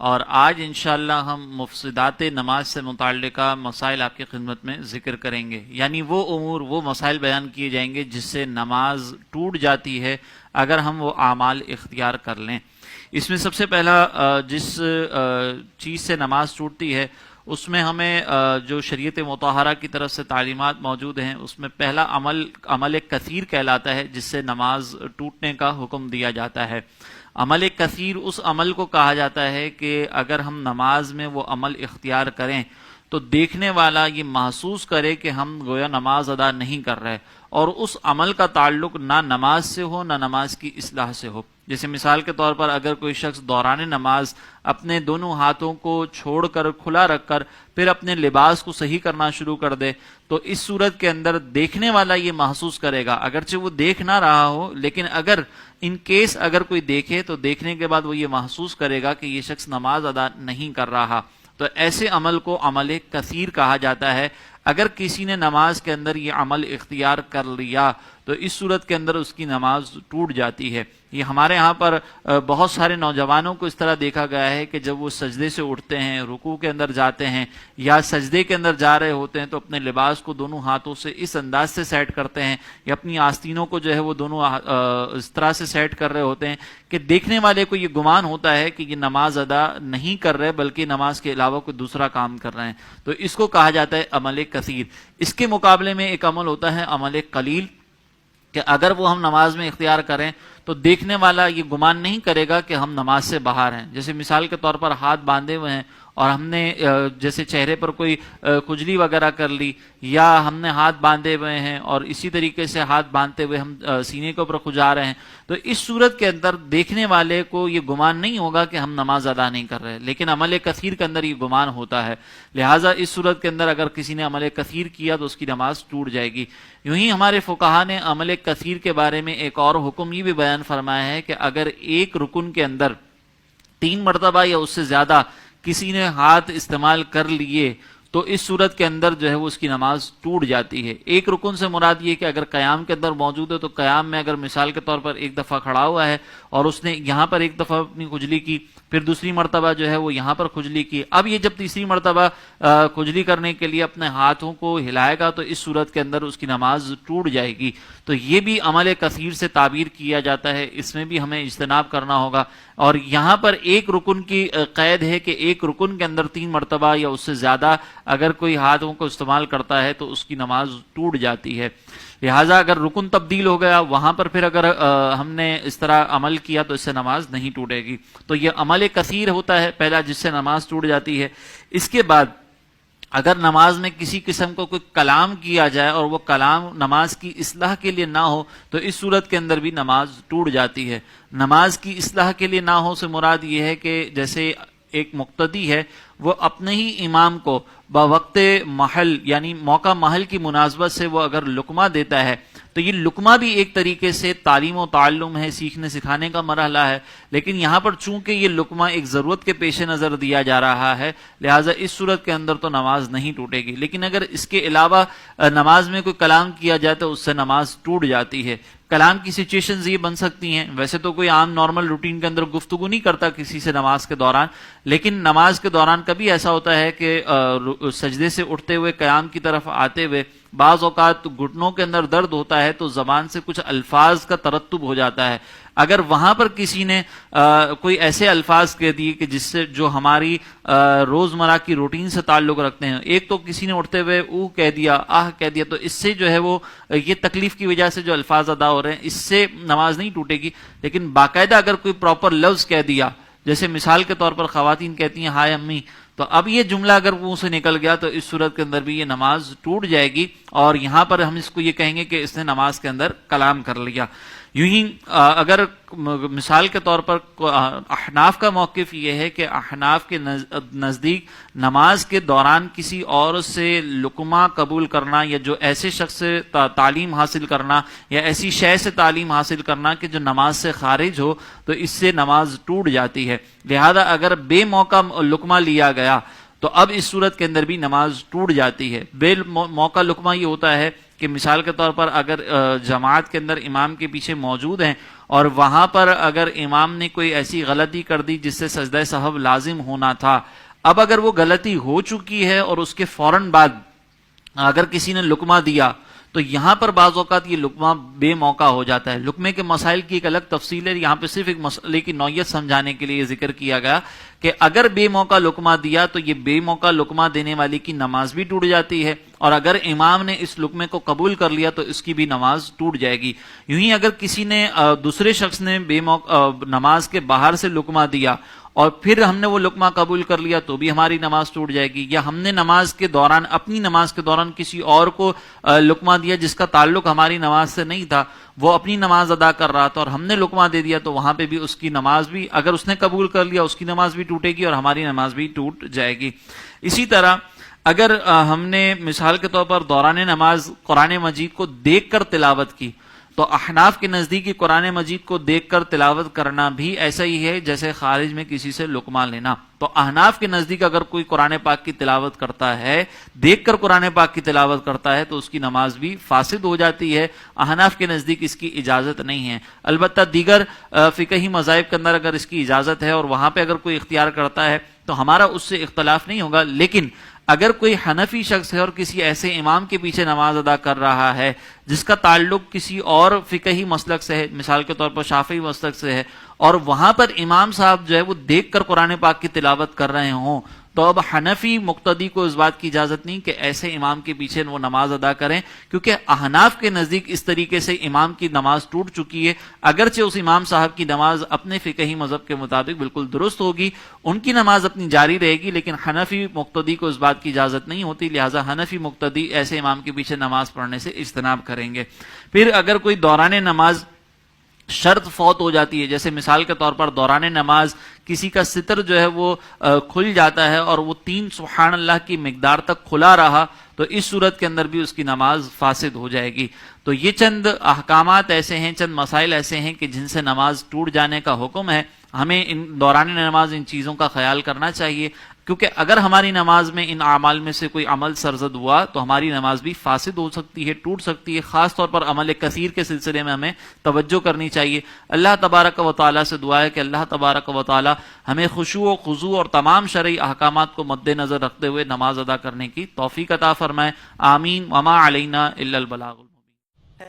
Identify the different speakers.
Speaker 1: اور آج انشاءاللہ ہم مفسدات نماز سے متعلقہ مسائل آپ کی خدمت میں ذکر کریں گے، یعنی وہ امور، وہ مسائل بیان کیے جائیں گے جس سے نماز ٹوٹ جاتی ہے اگر ہم وہ اعمال اختیار کر لیں۔ اس میں سب سے پہلا جس چیز سے نماز ٹوٹتی ہے اس میں ہمیں جو شریعت مطہرہ کی طرف سے تعلیمات موجود ہیں اس میں پہلا عمل کثیر کہلاتا ہے جس سے نماز ٹوٹنے کا حکم دیا جاتا ہے۔ عمل کثیر اس عمل کو کہا جاتا ہے کہ اگر ہم نماز میں وہ عمل اختیار کریں تو دیکھنے والا یہ محسوس کرے کہ ہم گویا نماز ادا نہیں کر رہے، اور اس عمل کا تعلق نہ نماز سے ہو نہ نماز کی اصلاح سے ہو۔ جیسے مثال کے طور پر اگر کوئی شخص دوران نماز اپنے دونوں ہاتھوں کو چھوڑ کر کھلا رکھ کر پھر اپنے لباس کو صحیح کرنا شروع کر دے، تو اس صورت کے اندر دیکھنے والا یہ محسوس کرے گا، اگرچہ وہ دیکھ نہ رہا ہو، لیکن اگر ان کیس اگر کوئی دیکھے تو دیکھنے کے بعد وہ یہ محسوس کرے گا کہ یہ شخص نماز ادا نہیں کر رہا۔ تو ایسے عمل کو عمل کثیر کہا جاتا ہے۔ اگر کسی نے نماز کے اندر یہ عمل اختیار کر لیا تو اس صورت کے اندر اس کی نماز ٹوٹ جاتی ہے۔ یہ ہمارے ہاں پر بہت سارے نوجوانوں کو اس طرح دیکھا گیا ہے کہ جب وہ سجدے سے اٹھتے ہیں، رکوع کے اندر جاتے ہیں یا سجدے کے اندر جا رہے ہوتے ہیں تو اپنے لباس کو دونوں ہاتھوں سے اس انداز سے سیٹ کرتے ہیں یا اپنی آستینوں کو جو ہے وہ دونوں اس طرح سے سیٹ کر رہے ہوتے ہیں کہ دیکھنے والے کو یہ گمان ہوتا ہے کہ یہ نماز ادا نہیں کر رہے بلکہ نماز کے علاوہ کوئی دوسرا کام کر رہے ہیں۔ تو اس کو کہا جاتا ہے عمل کثیر۔ اس کے مقابلے میں ایک عمل ہوتا ہے عمل قلیل، کہ اگر وہ ہم نماز میں اختیار کریں تو دیکھنے والا یہ گمان نہیں کرے گا کہ ہم نماز سے باہر ہیں۔ جیسے مثال کے طور پر ہاتھ باندھے ہوئے ہیں اور ہم نے جیسے چہرے پر کوئی کھجلی وغیرہ کر لی، یا ہم نے ہاتھ باندھے ہوئے ہیں اور اسی طریقے سے ہاتھ باندھتے ہوئے ہم سینے کے اوپر کھجا رہے ہیں، تو اس صورت کے اندر دیکھنے والے کو یہ گمان نہیں ہوگا کہ ہم نماز ادا نہیں کر رہے، لیکن عمل کثیر کے اندر یہ گمان ہوتا ہے۔ لہٰذا اس صورت کے اندر اگر کسی نے عمل کثیر کیا تو اس کی نماز ٹوٹ جائے گی۔ یوں ہی ہمارے فقہا نے عمل کثیر کے بارے میں ایک اور حکم یہ بھی بیان فرمایا ہے کہ اگر ایک رکن کے اندر 3 مرتبہ یا اس سے زیادہ کسی نے ہاتھ استعمال کر لیے تو اس صورت کے اندر جو ہے وہ اس کی نماز ٹوٹ جاتی ہے۔ ایک رکن سے مراد یہ کہ اگر قیام کے اندر موجود ہے تو قیام میں اگر مثال کے طور پر ایک دفعہ کھڑا ہوا ہے اور اس نے یہاں پر ایک دفعہ اپنی کھجلی کی، پھر دوسری مرتبہ جو ہے وہ یہاں پر کھجلی کی، اب یہ جب تیسری مرتبہ کھجلی کرنے کے لیے اپنے ہاتھوں کو ہلائے گا تو اس صورت کے اندر اس کی نماز ٹوٹ جائے گی۔ تو یہ بھی عمل کثیر سے تعبیر کیا جاتا ہے، اس میں بھی ہمیں اجتناب کرنا ہوگا۔ اور یہاں پر ایک رکن کی قید ہے کہ ایک رکن کے اندر 3 مرتبہ یا اس سے زیادہ اگر کوئی ہاتھوں کو استعمال کرتا ہے تو اس کی نماز ٹوٹ جاتی ہے۔ لہٰذا اگر رکن تبدیل ہو گیا وہاں پر پھر اگر ہم نے اس طرح عمل کیا تو اس سے نماز نہیں ٹوٹے گی۔ تو یہ عمل کثیر ہوتا ہے پہلا جس سے نماز ٹوٹ جاتی ہے۔ اس کے بعد اگر نماز میں کسی قسم کو کوئی کلام کیا جائے اور وہ کلام نماز کی اصلاح کے لیے نہ ہو تو اس صورت کے اندر بھی نماز ٹوٹ جاتی ہے۔ نماز کی اصلاح کے لیے نہ ہو سے مراد یہ ہے کہ جیسے ایک مقتدی ہے وہ اپنے ہی امام کو بوقت محل یعنی موقع محل کی مناسبت سے وہ اگر لقمہ دیتا ہے تو یہ لقمہ بھی ایک طریقے سے تعلیم و تعلم ہے، سیکھنے سکھانے کا مرحلہ ہے، لیکن یہاں پر چونکہ یہ لقمہ ایک ضرورت کے پیش نظر دیا جا رہا ہے لہٰذا اس صورت کے اندر تو نماز نہیں ٹوٹے گی۔ لیکن اگر اس کے علاوہ نماز میں کوئی کلام کیا جائے تو اس سے نماز ٹوٹ جاتی ہے۔ کلام کی سچویشنز یہ بن سکتی ہیں، ویسے تو کوئی عام نارمل روٹین کے اندر گفتگو نہیں کرتا کسی سے نماز کے دوران، لیکن نماز کے دوران کبھی ایسا ہوتا ہے کہ سجدے سے اٹھتے ہوئے قیام کی طرف آتے ہوئے بعض اوقات گھٹنوں کے اندر درد ہوتا ہے تو زبان سے کچھ الفاظ کا ترتب ہو جاتا ہے۔ اگر وہاں پر کسی نے کوئی ایسے الفاظ کہہ دیے کہ جس سے جو ہماری روزمرہ کی روٹین سے تعلق رکھتے ہیں، ایک تو کسی نے اٹھتے ہوئے اوہ کہہ دیا، آہ کہہ دیا، تو اس سے جو ہے وہ یہ تکلیف کی وجہ سے جو الفاظ ادا ہو رہے ہیں اس سے نماز نہیں ٹوٹے گی۔ لیکن باقاعدہ اگر کوئی پراپر لفظ کہہ دیا، جیسے مثال کے طور پر خواتین کہتی ہیں ہائے امی، تو اب یہ جملہ اگر منہ سے نکل گیا تو اس صورت کے اندر بھی یہ نماز ٹوٹ جائے گی، اور یہاں پر ہم اس کو یہ کہیں گے کہ اس نے نماز کے اندر کلام کر لیا۔ یوں ہی اگر مثال کے طور پر احناف کا موقف یہ ہے کہ احناف کے نزدیک نماز کے دوران کسی اور سے لقمہ قبول کرنا یا جو ایسے شخص سے تعلیم حاصل کرنا یا ایسی شے سے تعلیم حاصل کرنا کہ جو نماز سے خارج ہو تو اس سے نماز ٹوٹ جاتی ہے۔ لہذا اگر بے موقع لقمہ لیا گیا تو اب اس صورت کے اندر بھی نماز ٹوٹ جاتی ہے۔ بے موقع لقمہ یہ ہوتا ہے کہ مثال کے طور پر اگر جماعت کے اندر امام کے پیچھے موجود ہیں اور وہاں پر اگر امام نے کوئی ایسی غلطی کر دی جس سے سجدہ سہو لازم ہونا تھا، اب اگر وہ غلطی ہو چکی ہے اور اس کے فوراً بعد اگر کسی نے لقمہ دیا تو یہاں پر بعض اوقات یہ لقمہ بے موقع ہو جاتا ہے۔ لقمے کے مسائل کی ایک الگ تفصیل ہے، یہاں پہ صرف ایک مسئلے کی نوعیت سمجھانے کے لیے ذکر کیا گیا کہ اگر بے موقع لقمہ دیا تو یہ بے موقع لقمہ دینے والی کی نماز بھی ٹوٹ جاتی ہے، اور اگر امام نے اس لقمے کو قبول کر لیا تو اس کی بھی نماز ٹوٹ جائے گی۔ یوں ہی اگر کسی نے دوسرے شخص نے بے موقع نماز کے باہر سے لقمہ دیا اور پھر ہم نے وہ لقمہ قبول کر لیا تو بھی ہماری نماز ٹوٹ جائے گی، یا ہم نے نماز کے دوران اپنی نماز کے دوران کسی اور کو لقمہ دیا جس کا تعلق ہماری نماز سے نہیں تھا، وہ اپنی نماز ادا کر رہا تھا اور ہم نے لقمہ دے دیا، تو وہاں پہ بھی اس کی نماز بھی اگر اس نے قبول کر لیا اس کی نماز بھی ٹوٹے گی اور ہماری نماز بھی ٹوٹ جائے گی۔ اسی طرح اگر ہم نے مثال کے طور پر دوران نماز قرآن مجید کو دیکھ کر تلاوت کی تو احناف کے نزدیک قرآن مجید کو دیکھ کر تلاوت کرنا بھی ایسا ہی ہے جیسے خارج میں کسی سے لقمہ لینا۔ تو احناف کے نزدیک اگر کوئی قرآن پاک کی تلاوت کرتا ہے، دیکھ کر قرآن پاک کی تلاوت کرتا ہے، تو اس کی نماز بھی فاسد ہو جاتی ہے۔ احناف کے نزدیک اس کی اجازت نہیں ہے۔ البتہ دیگر فقہی مذاہب کے اندر اگر اس کی اجازت ہے اور وہاں پہ اگر کوئی اختیار کرتا ہے تو ہمارا اس سے اختلاف نہیں ہوگا، لیکن اگر کوئی حنفی شخص ہے اور کسی ایسے امام کے پیچھے نماز ادا کر رہا ہے جس کا تعلق کسی اور فقہی مسلک سے ہے، مثال کے طور پر شافعی مسلک سے ہے، اور وہاں پر امام صاحب جو ہے وہ دیکھ کر قرآن پاک کی تلاوت کر رہے ہوں، تو اب حنفی مقتدی کو اس بات کی اجازت نہیں کہ ایسے امام کے پیچھے وہ نماز ادا کریں، کیونکہ احناف کے نزدیک اس طریقے سے امام کی نماز ٹوٹ چکی ہے۔ اگرچہ اس امام صاحب کی نماز اپنے فقہی مذہب کے مطابق بالکل درست ہوگی، ان کی نماز اپنی جاری رہے گی، لیکن حنفی مقتدی کو اس بات کی اجازت نہیں ہوتی، لہٰذا حنفی مقتدی ایسے امام کے پیچھے نماز پڑھنے سے اجتناب کریں گے۔ پھر اگر کوئی دوران نماز شرط فوت ہو جاتی ہے، جیسے مثال کے طور پر دوران نماز کسی کا ستر جو ہے وہ کھل جاتا ہے اور وہ 3 سبحان اللہ کی مقدار تک کھلا رہا، تو اس صورت کے اندر بھی اس کی نماز فاسد ہو جائے گی۔ تو یہ چند احکامات ایسے ہیں، چند مسائل ایسے ہیں کہ جن سے نماز ٹوٹ جانے کا حکم ہے۔ ہمیں ان دوران نماز ان چیزوں کا خیال کرنا چاہیے، کیونکہ اگر ہماری نماز میں ان اعمال میں سے کوئی عمل سرزد ہوا تو ہماری نماز بھی فاسد ہو سکتی ہے، ٹوٹ سکتی ہے۔ خاص طور پر عمل کثیر کے سلسلے میں ہمیں توجہ کرنی چاہیے۔ اللہ تبارک و تعالیٰ سے دعا ہے کہ اللہ تبارک و تعالیٰ ہمیں خشوع و خضوع اور تمام شرعی احکامات کو مد نظر رکھتے ہوئے نماز ادا کرنے کی توفیق عطا فرمائے۔ آمین۔ وما علینا الا البلاغ۔